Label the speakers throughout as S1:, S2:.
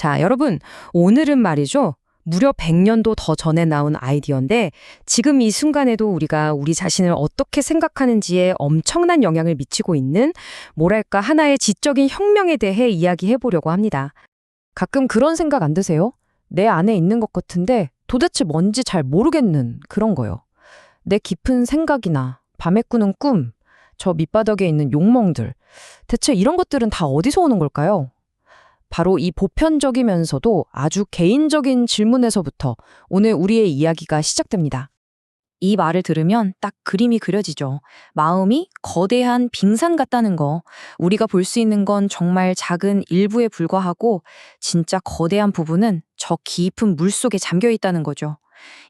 S1: 자, 여러분, 오늘은 말이죠. 무려 100년도 더 전에 나온 아이디어인데 지금 이 순간에도 우리가 우리 자신을 어떻게 생각하는지에 엄청난 영향을 미치고 있는 뭐랄까 하나의 지적인 혁명에 대해 이야기해 보려고 합니다. 가끔 그런 생각 안 드세요? 내 안에 있는 것 같은데 도대체 뭔지 잘 모르겠는 그런 거요. 내 깊은 생각이나 밤에 꾸는 꿈, 저 밑바닥에 있는 욕망들, 대체 이런 것들은 다 어디서 오는 걸까요? 바로 이 보편적이면서도 아주 개인적인 질문에서부터 오늘 우리의 이야기가 시작됩니다. 이 말을 들으면 딱 그림이 그려지죠. 마음이 거대한 빙산 같다는 거. 우리가 볼 수 있는 건 정말 작은 일부에 불과하고 진짜 거대한 부분은 저 깊은 물속에 잠겨 있다는 거죠.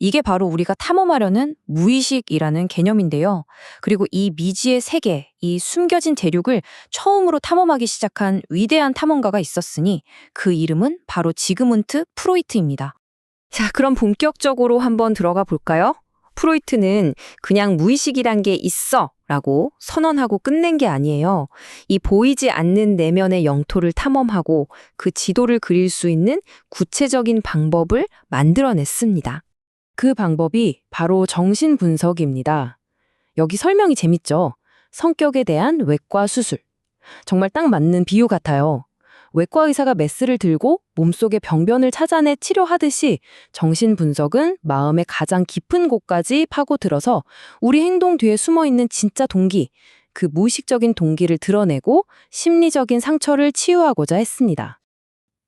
S1: 이게 바로 우리가 탐험하려는 무의식이라는 개념인데요. 그리고 이 미지의 세계, 이 숨겨진 대륙을 처음으로 탐험하기 시작한 위대한 탐험가가 있었으니 그 이름은 바로 지그문트 프로이트입니다. 자, 그럼 본격적으로 한번 들어가 볼까요? 프로이트는 그냥 무의식이란 게 있어 라고 선언하고 끝낸 게 아니에요. 이 보이지 않는 내면의 영토를 탐험하고 그 지도를 그릴 수 있는 구체적인 방법을 만들어냈습니다. 그 방법이 바로 정신분석입니다. 여기 설명이 재밌죠? 성격에 대한 외과 수술. 정말 딱 맞는 비유 같아요. 외과 의사가 메스를 들고 몸속의 병변을 찾아내 치료하듯이 정신분석은 마음의 가장 깊은 곳까지 파고들어서 우리 행동 뒤에 숨어있는 진짜 동기, 그 무의식적인 동기를 드러내고 심리적인 상처를 치유하고자 했습니다.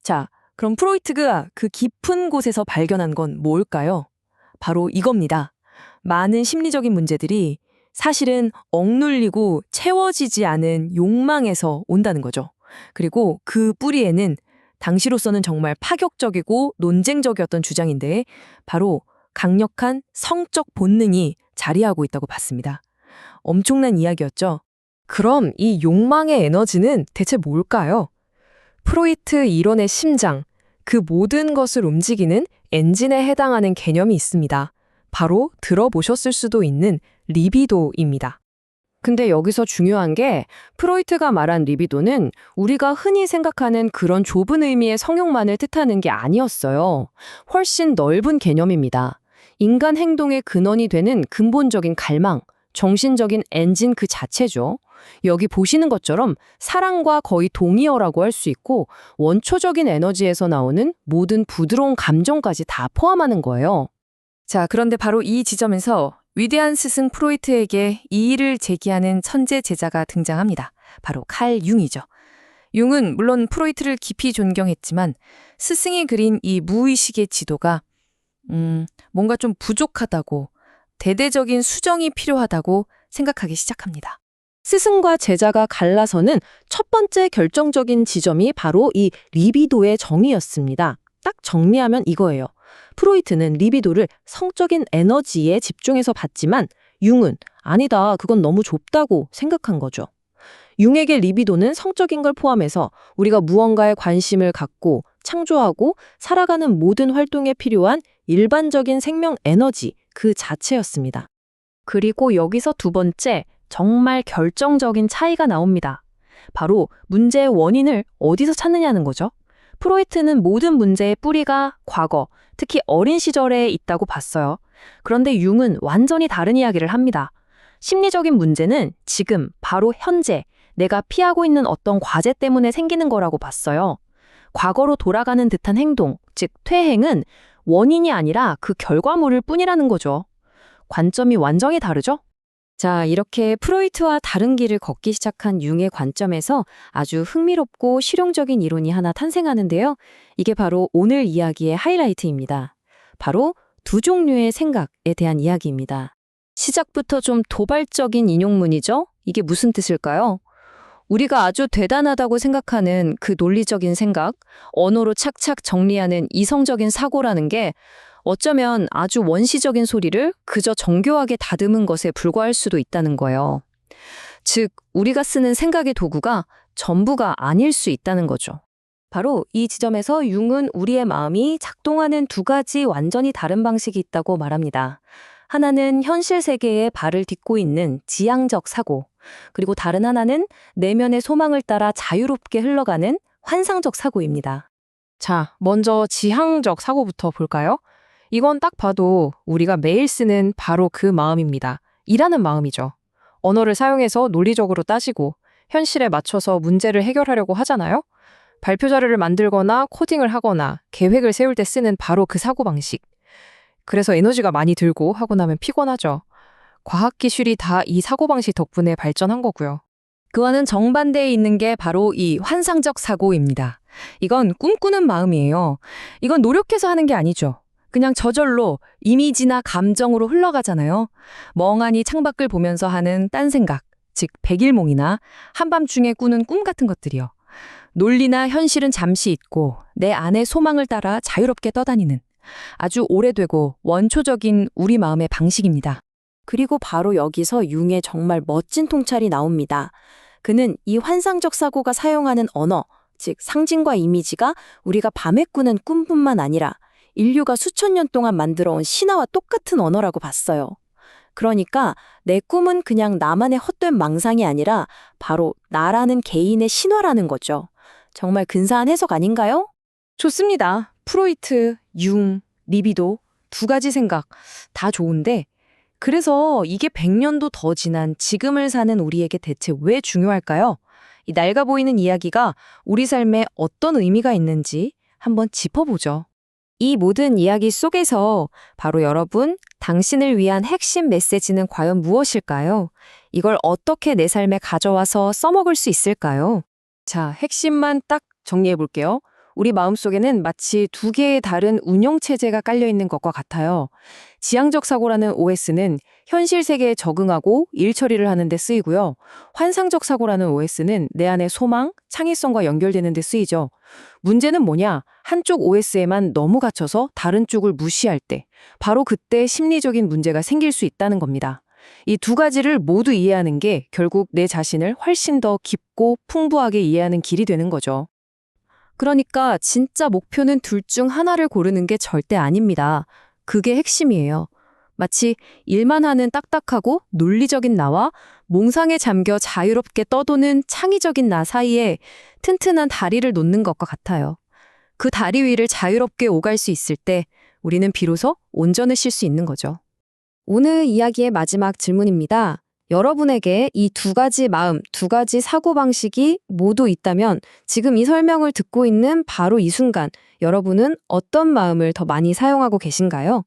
S1: 자, 그럼 프로이트가 그 깊은 곳에서 발견한 건 뭘까요? 바로 이겁니다. 많은 심리적인 문제들이 사실은 억눌리고 채워지지 않은 욕망에서 온다는 거죠. 그리고 그 뿌리에는 당시로서는 정말 파격적이고 논쟁적이었던 주장인데 바로 강력한 성적 본능이 자리하고 있다고 봤습니다. 엄청난 이야기였죠. 그럼 이 욕망의 에너지는 대체 뭘까요? 프로이트 이론의 심장, 그 모든 것을 움직이는 엔진에 해당하는 개념이 있습니다. 바로 들어보셨을 수도 있는 리비도입니다. 근데 여기서 중요한 게 프로이트가 말한 리비도는 우리가 흔히 생각하는 그런 좁은 의미의 성욕만을 뜻하는 게 아니었어요. 훨씬 넓은 개념입니다. 인간 행동의 근원이 되는 근본적인 갈망, 정신적인 엔진 그 자체죠. 여기 보시는 것처럼 사랑과 거의 동의어라고 할 수 있고 원초적인 에너지에서 나오는 모든 부드러운 감정까지 다 포함하는 거예요. 자, 그런데 바로 이 지점에서 위대한 스승 프로이트에게 이의를 제기하는 천재 제자가 등장합니다. 바로 칼 융이죠. 융은 물론 프로이트를 깊이 존경했지만 스승이 그린 이 무의식의 지도가 뭔가 좀 부족하다고, 대대적인 수정이 필요하다고 생각하기 시작합니다. 스승과 제자가 갈라서는 첫 번째 결정적인 지점이 바로 이 리비도의 정의였습니다. 딱 정리하면 이거예요. 프로이트는 리비도를 성적인 에너지에 집중해서 봤지만 융은 아니다, 그건 너무 좁다고 생각한 거죠. 융에게 리비도는 성적인 걸 포함해서 우리가 무언가에 관심을 갖고 창조하고 살아가는 모든 활동에 필요한 일반적인 생명 에너지 그 자체였습니다. 그리고 여기서 두 번째, 정말 결정적인 차이가 나옵니다. 바로 문제의 원인을 어디서 찾느냐는 거죠. 프로이트는 모든 문제의 뿌리가 과거, 특히 어린 시절에 있다고 봤어요. 그런데 융은 완전히 다른 이야기를 합니다. 심리적인 문제는 지금, 바로 현재, 내가 피하고 있는 어떤 과제 때문에 생기는 거라고 봤어요. 과거로 돌아가는 듯한 행동, 즉 퇴행은 원인이 아니라 그 결과물일 뿐이라는 거죠. 관점이 완전히 다르죠? 자, 이렇게 프로이트와 다른 길을 걷기 시작한 융의 관점에서 아주 흥미롭고 실용적인 이론이 하나 탄생하는데요. 이게 바로 오늘 이야기의 하이라이트입니다. 바로 두 종류의 생각에 대한 이야기입니다. 시작부터 좀 도발적인 인용문이죠? 이게 무슨 뜻일까요? 우리가 아주 대단하다고 생각하는 그 논리적인 생각, 언어로 착착 정리하는 이성적인 사고라는 게 어쩌면 아주 원시적인 소리를 그저 정교하게 다듬은 것에 불과할 수도 있다는 거예요. 즉, 우리가 쓰는 생각의 도구가 전부가 아닐 수 있다는 거죠. 바로 이 지점에서 융은 우리의 마음이 작동하는 두 가지 완전히 다른 방식이 있다고 말합니다. 하나는 현실 세계에 발을 딛고 있는 지향적 사고, 그리고 다른 하나는 내면의 소망을 따라 자유롭게 흘러가는 환상적 사고입니다.
S2: 자, 먼저 지향적 사고부터 볼까요? 이건 딱 봐도 우리가 매일 쓰는 바로 그 마음입니다. 일하는 마음이죠. 언어를 사용해서 논리적으로 따지고 현실에 맞춰서 문제를 해결하려고 하잖아요? 발표 자료를 만들거나 코딩을 하거나 계획을 세울 때 쓰는 바로 그 사고방식. 그래서 에너지가 많이 들고 하고 나면 피곤하죠. 과학기술이 다 이 사고방식 덕분에 발전한 거고요.
S1: 그와는 정반대에 있는 게 바로 이 환상적 사고입니다. 이건 꿈꾸는 마음이에요. 이건 노력해서 하는 게 아니죠. 그냥 저절로 이미지나 감정으로 흘러가잖아요. 멍하니 창밖을 보면서 하는 딴 생각, 즉 백일몽이나 한밤중에 꾸는 꿈 같은 것들이요. 논리나 현실은 잠시 잊고 내 안의 소망을 따라 자유롭게 떠다니는 아주 오래되고 원초적인 우리 마음의 방식입니다.
S3: 그리고 바로 여기서 융의 정말 멋진 통찰이 나옵니다. 그는 이 환상적 사고가 사용하는 언어, 즉 상징과 이미지가 우리가 밤에 꾸는 꿈뿐만 아니라 인류가 수천 년 동안 만들어온 신화와 똑같은 언어라고 봤어요. 그러니까 내 꿈은 그냥 나만의 헛된 망상이 아니라 바로 나라는 개인의 신화라는 거죠. 정말 근사한 해석 아닌가요?
S1: 좋습니다. 프로이트, 융, 리비도 두 가지 생각 다 좋은데 그래서 이게 100년도 더 지난 지금을 사는 우리에게 대체 왜 중요할까요? 이 낡아 보이는 이야기가 우리 삶에 어떤 의미가 있는지 한번 짚어보죠. 이 모든 이야기 속에서 바로 여러분, 당신을 위한 핵심 메시지는 과연 무엇일까요? 이걸 어떻게 내 삶에 가져와서 써먹을 수 있을까요?
S2: 자, 핵심만 딱 정리해 볼게요. 우리 마음속에는 마치 두 개의 다른 운영체제가 깔려있는 것과 같아요. 지향적 사고라는 OS는 현실 세계에 적응하고 일 처리를 하는 데 쓰이고요. 환상적 사고라는 OS는 내 안의 소망, 창의성과 연결되는 데 쓰이죠. 문제는 뭐냐? 한쪽 OS에만 너무 갇혀서 다른 쪽을 무시할 때, 바로 그때 심리적인 문제가 생길 수 있다는 겁니다. 이 두 가지를 모두 이해하는 게 결국 내 자신을 훨씬 더 깊고 풍부하게 이해하는 길이 되는 거죠.
S1: 그러니까 진짜 목표는 둘 중 하나를 고르는 게 절대 아닙니다. 그게 핵심이에요. 마치 일만 하는 딱딱하고 논리적인 나와 몽상에 잠겨 자유롭게 떠도는 창의적인 나 사이에 튼튼한 다리를 놓는 것과 같아요. 그 다리 위를 자유롭게 오갈 수 있을 때 우리는 비로소 온전을 쉴 수 있는 거죠. 오늘 이야기의 마지막 질문입니다. 여러분에게 이 두 가지 마음, 두 가지 사고방식이 모두 있다면 지금 이 설명을 듣고 있는 바로 이 순간 여러분은 어떤 마음을 더 많이 사용하고 계신가요?